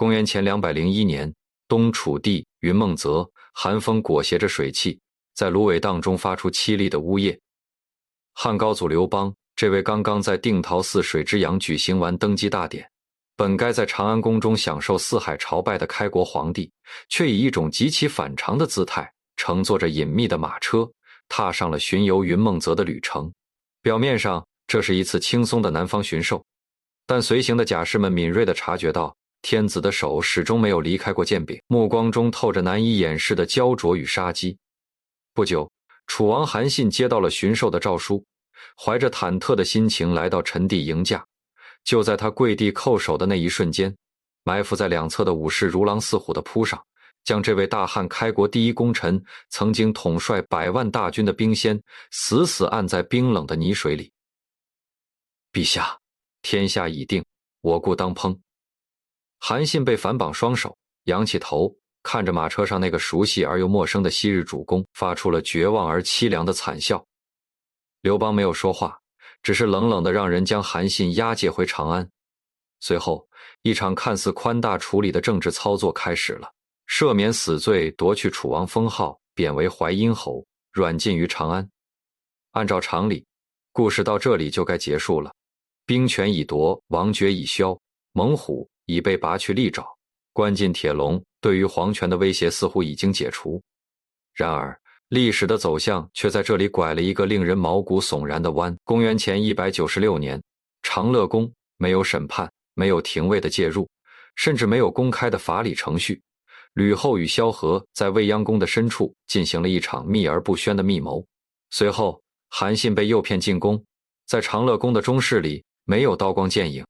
公元前201年，东楚帝云梦泽寒风裹挟着水汽，在芦苇荡中发出凄厉的呜咽。汉高祖刘邦这位刚刚在定陶寺水之阳举行完登基大典，本该在长安宫中享受四海朝拜的开国皇帝，却以一种极其反常的姿态，乘坐着隐秘的马车，踏上了巡游云梦泽的旅程。表面上，这是一次轻松的南方巡狩，但随行的甲士们敏锐地察觉到，天子的手始终没有离开过剑柄，目光中透着难以掩饰的焦灼与杀机。不久，楚王韩信接到了巡狩的诏书，怀着忐忑的心情来到陈地迎驾。就在他跪地叩首的那一瞬间，埋伏在两侧的武士如狼似虎地扑上，将这位大汉开国第一功臣，曾经统帅100万大军的兵仙死死按在冰冷的泥水里。陛下，天下已定，我故当烹。韩信被反绑双手，仰起头，看着马车上那个熟悉而又陌生的昔日主公，发出了绝望而凄凉的惨笑。刘邦没有说话，只是冷冷地让人将韩信押解回长安。随后，一场看似宽大处理的政治操作开始了，赦免死罪，夺去楚王封号，贬为淮阴侯，软禁于长安。按照常理，故事到这里就该结束了。兵权已夺，王爵已消，猛虎已被拔去利爪，关进铁笼，对于皇权的威胁似乎已经解除。然而，历史的走向却在这里拐了一个令人毛骨悚然的弯。公元前196年，长乐宫没有审判，没有廷尉的介入，甚至没有公开的法理程序。吕后与萧何在未央宫的深处进行了一场秘而不宣的密谋。随后，韩信被诱骗进宫，在长乐宫的中室里没有刀光剑影，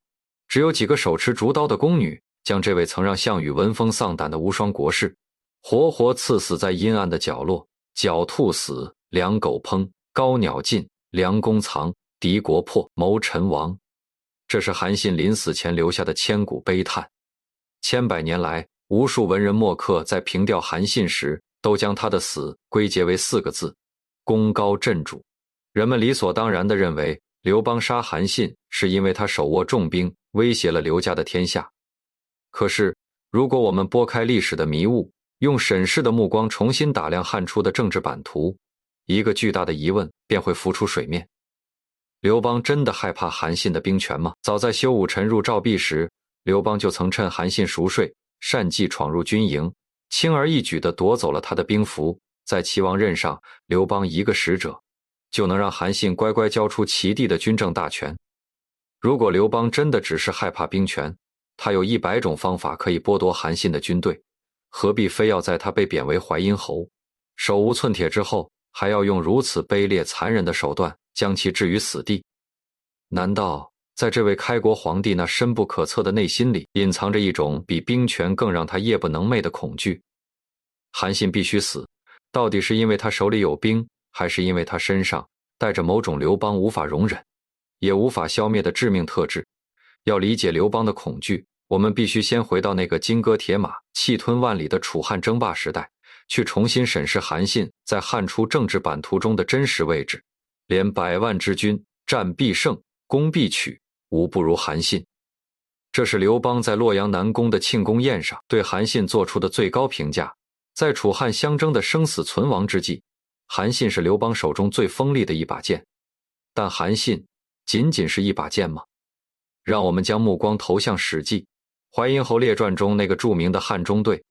只有几个手持竹刀的宫女将这位曾让项羽闻风丧胆的无双国士活活刺死在阴暗的角落。狡兔死，良狗烹，高鸟尽，良弓藏，敌国破，谋臣亡。这是韩信临死前留下的千古悲叹。千百年来，无数文人墨客在评调韩信时，都将他的死归结为4个字：功高震主。人们理所当然地认为，刘邦杀韩信是因为他手握重兵，威胁了刘家的天下。可是，如果我们拨开历史的迷雾，用审视的目光重新打量汉初的政治版图，一个巨大的疑问便会浮出水面。刘邦真的害怕韩信的兵权吗？早在修武沉入赵壁时，刘邦就曾趁韩信熟睡，擅计闯入军营，轻而易举地夺走了他的兵符。在齐王任上，刘邦一个使者，就能让韩信乖乖交出齐地的军政大权。如果刘邦真的只是害怕兵权，他有100种方法可以剥夺韩信的军队，何必非要在他被贬为淮阴侯，手无寸铁之后，还要用如此卑劣残忍的手段将其置于死地？难道在这位开国皇帝那深不可测的内心里，隐藏着一种比兵权更让他夜不能寐的恐惧？韩信必须死，到底是因为他手里有兵，还是因为他身上带着某种刘邦无法容忍也无法消灭的致命特质？要理解刘邦的恐惧，我们必须先回到那个金戈铁马、气吞万里的楚汉争霸时代，去重新审视韩信在汉初政治版图中的真实位置。连100万之军，战必胜，攻必取，无不如韩信。这是刘邦在洛阳南宫的庆功宴上对韩信做出的最高评价。在楚汉相争的生死存亡之际，韩信是刘邦手中最锋利的一把剑。但韩信仅仅是一把剑吗？让我们将目光投向史记，淮阴侯列传中那个著名的汉中队。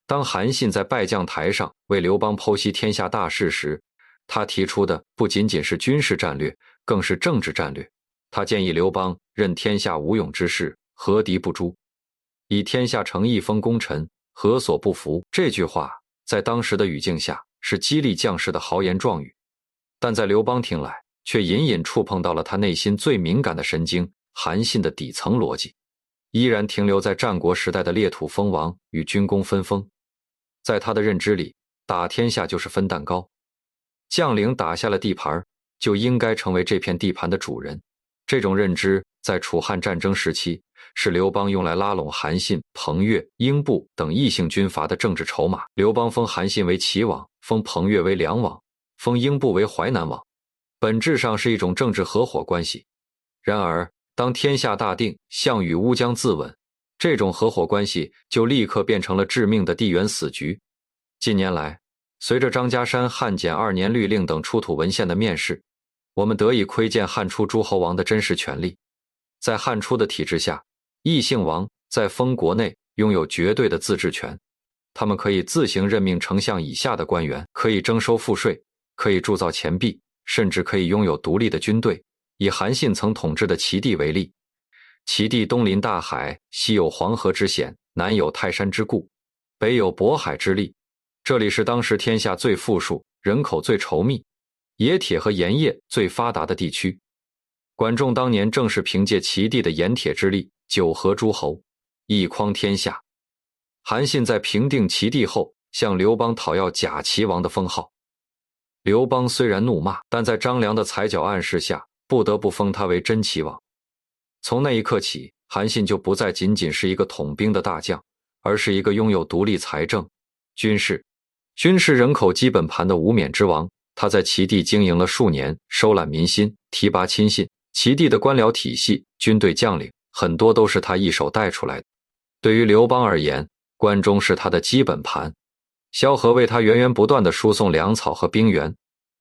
当韩信在拜将台上为刘邦剖析天下大势时，他提出的不仅仅是军事战略，更是政治战略。他建议刘邦任天下无勇之士，何敌不诛？以天下诚意封功臣，何所不服？这句话在当时的语境下是激励将士的豪言壮语，但在刘邦听来，却隐隐触碰到了他内心最敏感的神经。韩信的底层逻辑依然停留在战国时代的裂土封王与军功分封。在他的认知里，打天下就是分蛋糕，将领打下了地盘，就应该成为这片地盘的主人。这种认知在楚汉战争时期是刘邦用来拉拢韩信、彭越、英布等异姓军阀的政治筹码。刘邦封韩信为齐王，封彭越为梁王，封英布为淮南王，本质上是一种政治合伙关系。然而当天下大定，项羽乌江自刎，这种合伙关系就立刻变成了致命的地缘死局。近年来，随着张家山汉简2年律令等出土文献的面世，我们得以窥见汉初诸侯王的真实权力。在汉初的体制下，异姓王在封国内拥有绝对的自治权，他们可以自行任命丞相以下的官员，可以征收赋税，可以铸造钱币，甚至可以拥有独立的军队。以韩信曾统治的齐地为例，齐地东临大海，西有黄河之险，南有泰山之固，北有渤海之利，这里是当时天下最富庶、人口最稠密、冶铁和盐业最发达的地区。管仲当年正是凭借齐地的盐铁之力，九合诸侯，一匡天下。韩信在平定齐地后，向刘邦讨要假齐王的封号。刘邦虽然怒骂，但在张良的踩脚暗示下，不得不封他为真齐王。从那一刻起，韩信就不再仅仅是一个统兵的大将，而是一个拥有独立财政、军事人口基本盘的无冕之王。他在齐地经营了数年，收揽民心，提拔亲信。齐地的官僚体系、军队将领很多都是他一手带出来的。对于刘邦而言，关中是他的基本盘，萧何为他源源不断地输送粮草和兵源。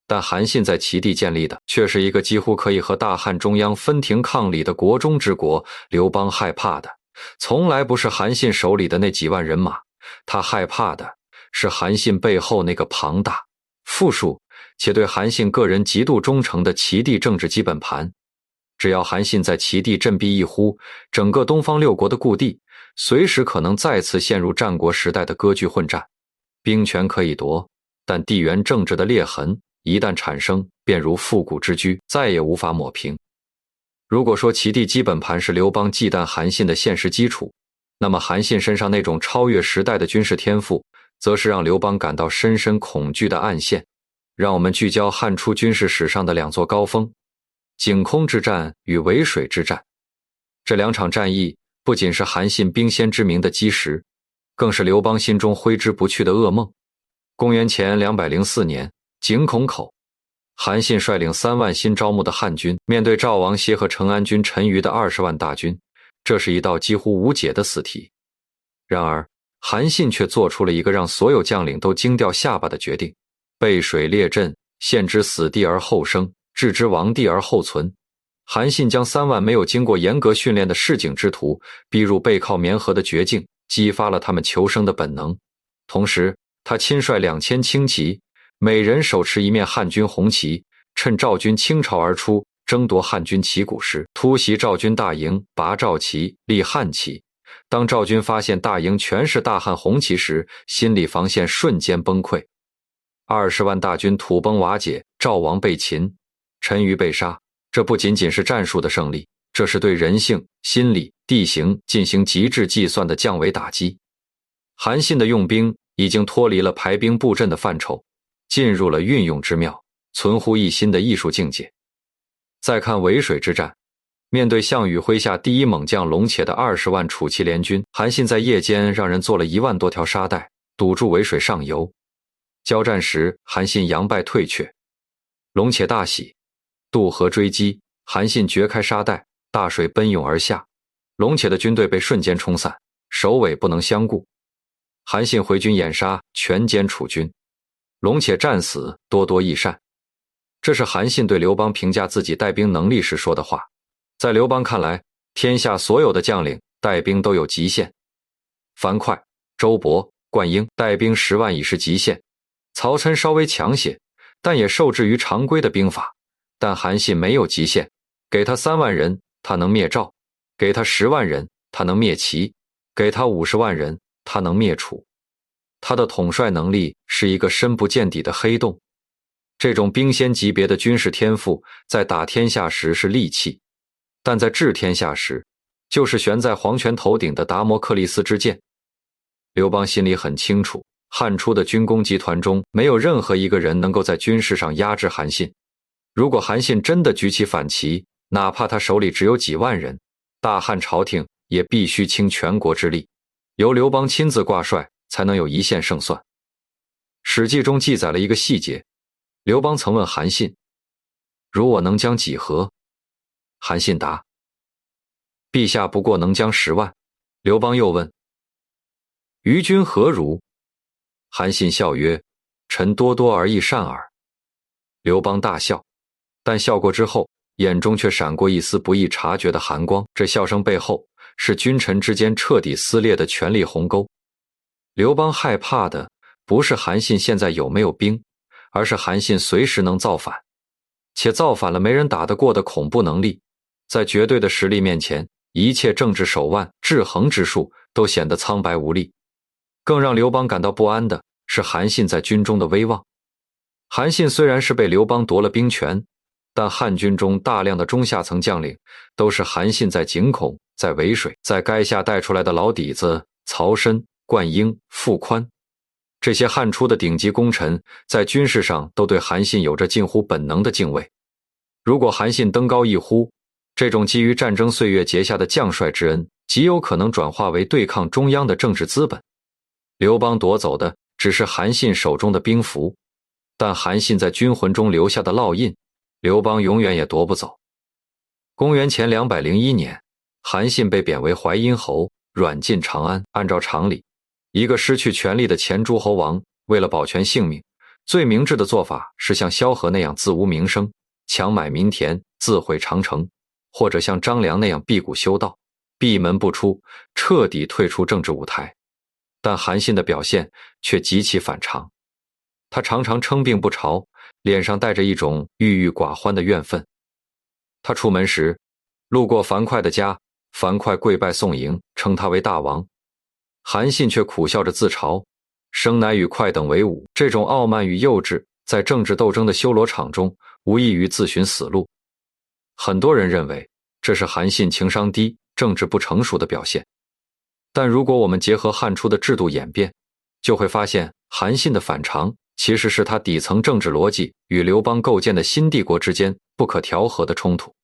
但韩信在齐地建立的却是一个几乎可以和大汉中央分庭抗礼的国中之国。刘邦害怕的从来不是韩信手里的那几万人马，他害怕的是韩信背后那个庞大、富庶且对韩信个人极度忠诚的齐地政治基本盘。只要韩信在齐地振臂一呼，整个东方六国的故地随时可能再次陷入战国时代的割据混战。兵权可以夺，但地缘政治的裂痕一旦产生，便如复古之居，再也无法抹平。如果说齐地基本盘是刘邦忌惮韩信的现实基础，那么韩信身上那种超越时代的军事天赋，则是让刘邦感到深深恐惧的暗线。让我们聚焦汉初军事史上的两座高峰，井空之战与渭水之战。这两场战役不仅是韩信兵仙之名的基石，更是刘邦心中挥之不去的噩梦。公元前204年，井孔口，韩信率领3万新招募的汉军，面对赵王歇和成安军陈余的20万大军，这是一道几乎无解的死题。然而，韩信却做出了一个让所有将领都惊掉下巴的决定：背水列阵，陷之死地而后生，置之亡地而后存。韩信将3万没有经过严格训练的市井之徒逼入背靠绵河的绝境，激发了他们求生的本能。同时，他亲率2000轻骑，每人手持一面汉军红旗，趁赵军倾巢而出，争夺汉军旗鼓时，突袭赵军大营，拔赵旗，立汉旗。当赵军发现大营全是大汉红旗时，心理防线瞬间崩溃。20万大军土崩瓦解，赵王被擒，陈余被杀。这不仅仅是战术的胜利，这是对人性、心理、地形进行极致计算的降维打击。韩信的用兵已经脱离了排兵布阵的范畴，进入了运用之妙、存乎一心的艺术境界。再看渭水之战，面对项羽麾下第一猛将龙且的20万楚骑联军，韩信在夜间让人做了1万多条沙袋，堵住渭水上游。交战时，韩信佯败退却，龙且大喜，渡河追击，韩信掘开沙袋，大水奔涌而下，龙且的军队被瞬间冲散，首尾不能相顾。韩信回军掩杀，全歼楚军，龙且战死，多多益善。这是韩信对刘邦评价自己带兵能力时说的话。在刘邦看来，天下所有的将领带兵都有极限。樊哙、周勃、灌婴带兵10万已是极限。曹参稍微强些，但也受制于常规的兵法。但韩信没有极限，给他3万人，他能灭赵；给他10万人，他能灭齐；给他50万人，他能灭楚。他的统帅能力是一个深不见底的黑洞。这种兵仙级别的军事天赋，在打天下时是利器，但在治天下时，就是悬在黄泉头顶的达摩克利斯之剑。刘邦心里很清楚，汉初的军工集团中，没有任何一个人能够在军事上压制韩信。如果韩信真的举起反旗，哪怕他手里只有几万人，大汉朝廷也必须倾全国之力，由刘邦亲自挂帅，才能有一线胜算。史记中记载了一个细节，刘邦曾问韩信：如我能将几何？韩信答：陛下不过能将10万，刘邦又问：于君何如？韩信笑曰：臣多多而益善耳。刘邦大笑，但笑过之后，眼中却闪过一丝不易察觉的寒光，这笑声背后是君臣之间彻底撕裂的权力鸿沟。刘邦害怕的不是韩信现在有没有兵，而是韩信随时能造反，且造反了没人打得过的恐怖能力。在绝对的实力面前，一切政治手腕、制衡之术都显得苍白无力。更让刘邦感到不安的是韩信在军中的威望。韩信虽然是被刘邦夺了兵权，但汉军中大量的中下层将领都是韩信在井孔、在渭水、在垓下带出来的老底子曹参、灌婴、傅宽。这些汉初的顶级功臣在军事上都对韩信有着近乎本能的敬畏。如果韩信登高一呼，这种基于战争岁月结下的将帅之恩极有可能转化为对抗中央的政治资本。刘邦夺走的只是韩信手中的兵符，但韩信在军魂中留下的烙印，刘邦永远也夺不走。公元前201年，韩信被贬为淮阴侯，软禁长安。按照常理，一个失去权力的前诸侯王为了保全性命，最明智的做法是像萧何那样自无名声，强买民田，自毁长城，或者像张良那样闭谷修道，闭门不出，彻底退出政治舞台。但韩信的表现却极其反常，他常常称病不朝，脸上带着一种郁郁寡欢的怨愤。他出门时，路过樊哙的家，樊哙跪拜送迎，称他为大王。韩信却苦笑着自嘲，生乃与哙等为伍。这种傲慢与幼稚，在政治斗争的修罗场中，无异于自寻死路。很多人认为这是韩信情商低、政治不成熟的表现。但如果我们结合汉初的制度演变，就会发现韩信的反常其实是他底层政治逻辑与刘邦构建的新帝国之间不可调和的冲突。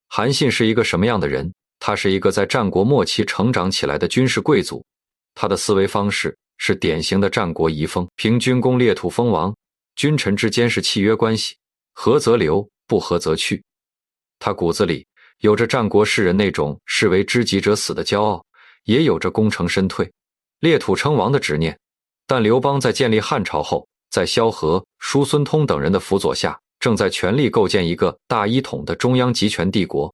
韩信是一个什么样的人？他是一个在战国末期成长起来的军事贵族，他的思维方式是典型的战国遗风，凭军功列土封王，君臣之间是契约关系，合则留，不合则去。他骨子里有着战国士人那种士为知己者死的骄傲，也有着功成身退、列土称王的执念。但刘邦在建立汉朝后，在萧何、叔孙通等人的辅佐下，正在全力构建一个大一统的中央集权帝国。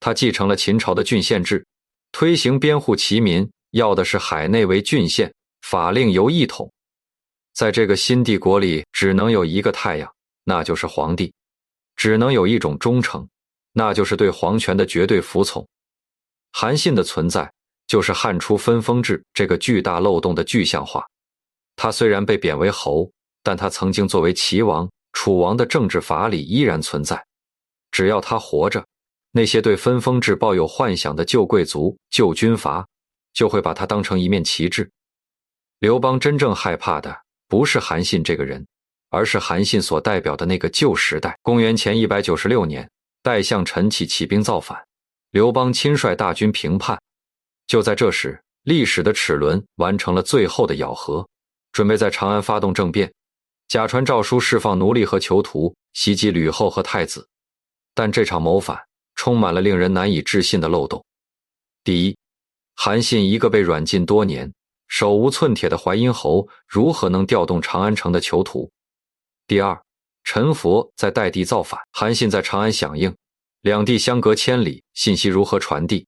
他继承了秦朝的郡县制，推行编户齐民，要的是海内为郡县，法令由一统。在这个新帝国里，只能有一个太阳，那就是皇帝；只能有一种忠诚，那就是对皇权的绝对服从。韩信的存在就是汉初分封制这个巨大漏洞的具象化。他虽然被贬为侯，但他曾经作为齐王、楚王的政治法理依然存在。只要他活着，那些对分封制抱有幻想的旧贵族、旧军阀，就会把他当成一面旗帜。刘邦真正害怕的不是韩信这个人，而是韩信所代表的那个旧时代。公元前196年，代相陈启起兵造反，刘邦亲率大军平叛。就在这时，历史的齿轮完成了最后的咬合，准备在长安发动政变，假传诏书释放奴隶和囚徒，袭击吕后和太子。但这场谋反充满了令人难以置信的漏洞。第一，韩信一个被软禁多年、手无寸铁的淮阴侯，如何能调动长安城的囚徒？第二，陈佛在代地造反，韩信在长安响应，两地相隔千里，信息如何传递？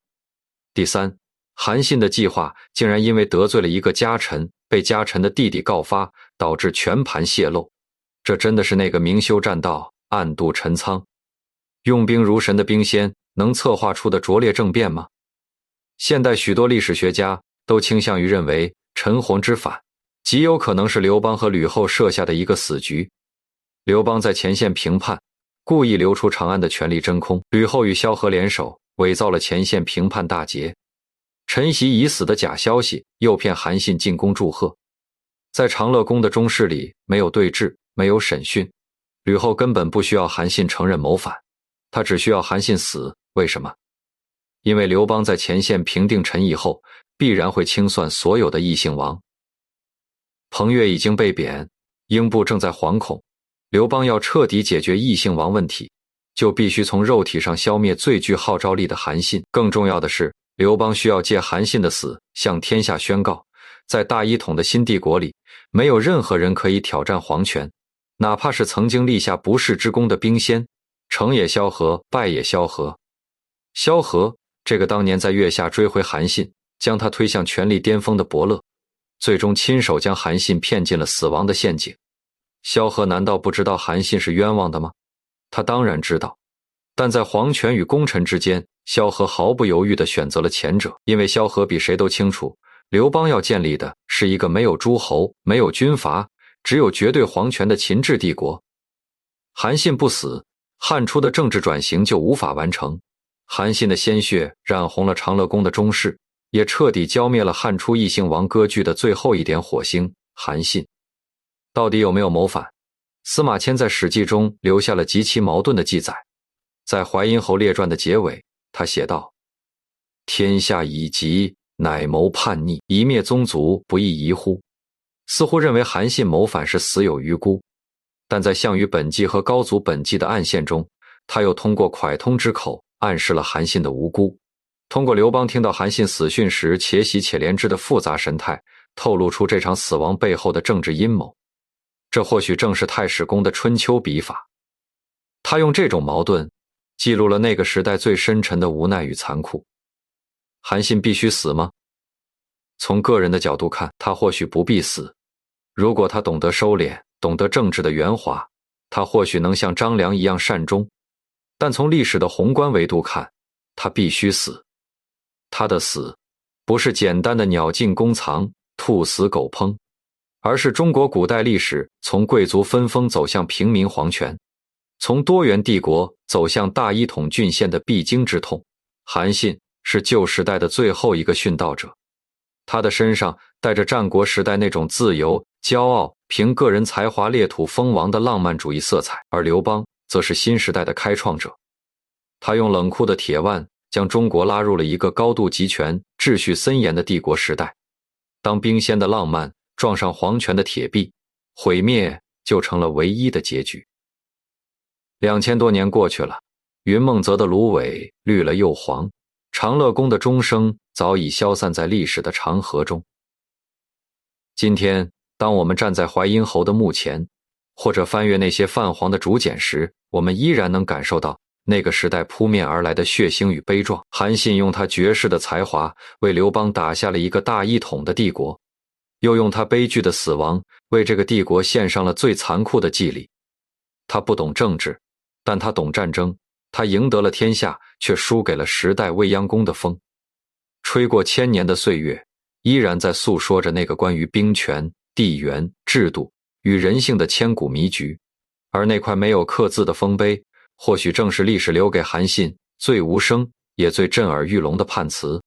第三，韩信的计划竟然因为得罪了一个家臣，被家臣的弟弟告发，导致全盘泄露。这真的是那个明修栈道，暗度陈仓，用兵如神的兵仙能策划出的拙劣政变吗？现代许多历史学家都倾向于认为，陈洪之反极有可能是刘邦和吕后设下的一个死局。刘邦在前线平叛，故意流出长安的权力真空；吕后与萧何联手，伪造了前线平叛大捷。陈袭已死的假消息诱骗韩信进宫祝贺。在长乐宫的中室里，没有对峙，没有审讯，吕后根本不需要韩信承认谋反，他只需要韩信死。为什么？因为刘邦在前线平定陈毅后，必然会清算所有的异姓王。彭越已经被贬，英布正在惶恐，刘邦要彻底解决异姓王问题，就必须从肉体上消灭最具号召力的韩信。更重要的是，刘邦需要借韩信的死向天下宣告，在大一统的新帝国里，没有任何人可以挑战皇权，哪怕是曾经立下不世之功的兵仙，成也萧何，败也萧何。萧何这个当年在月下追回韩信，将他推向权力巅峰的伯乐，最终亲手将韩信骗进了死亡的陷阱。萧何难道不知道韩信是冤枉的吗？他当然知道，但在皇权与功臣之间，萧何毫不犹豫地选择了前者，因为萧何比谁都清楚，刘邦要建立的是一个没有诸侯、没有军阀，只有绝对皇权的秦制帝国。韩信不死，汉初的政治转型就无法完成。韩信的鲜血染红了长乐宫的中室，也彻底浇灭了汉初异姓王割据的最后一点火星——韩信。到底有没有谋反？司马迁在《史记》中留下了极其矛盾的记载。在《淮阴侯列传》的结尾，他写道：天下已极，乃谋叛逆，一灭宗族，不亦宜乎？似乎认为韩信谋反是死有余辜，但在项羽本纪和高祖本纪的暗线中，他又通过蒯通之口暗示了韩信的无辜。通过刘邦听到韩信死讯时且喜且怜之的复杂神态，透露出这场死亡背后的政治阴谋。这或许正是太史公的春秋笔法，他用这种矛盾记录了那个时代最深沉的无奈与残酷。韩信必须死吗？从个人的角度看，他或许不必死。如果他懂得收敛，懂得政治的圆滑，他或许能像张良一样善终。但从历史的宏观维度看，他必须死。他的死不是简单的鸟尽弓藏、兔死狗烹，而是中国古代历史从贵族分封走向平民皇权，从多元帝国走向大一统郡县的必经之痛。韩信是旧时代的最后一个殉道者，他的身上带着战国时代那种自由、骄傲、凭个人才华裂土封王的浪漫主义色彩，而刘邦则是新时代的开创者。他用冷酷的铁腕将中国拉入了一个高度集权、秩序森严的帝国时代。当兵仙的浪漫撞上皇权的铁壁，毁灭就成了唯一的结局。2000多年过去了，云梦泽的芦苇绿了又黄，长乐宫的钟声早已消散在历史的长河中。今天，当我们站在淮阴侯的墓前，或者翻阅那些泛黄的竹简时，我们依然能感受到那个时代扑面而来的血腥与悲壮。韩信用他绝世的才华为刘邦打下了一个大一统的帝国，又用他悲剧的死亡为这个帝国献上了最残酷的祭礼。他不懂政治，但他懂战争。他赢得了天下，却输给了时代未央宫的风。吹过1000年的岁月，依然在诉说着那个关于兵权、地缘、制度与人性的千古迷局。而那块没有刻字的丰碑，或许正是历史留给韩信最无声也最震耳欲聋的判词。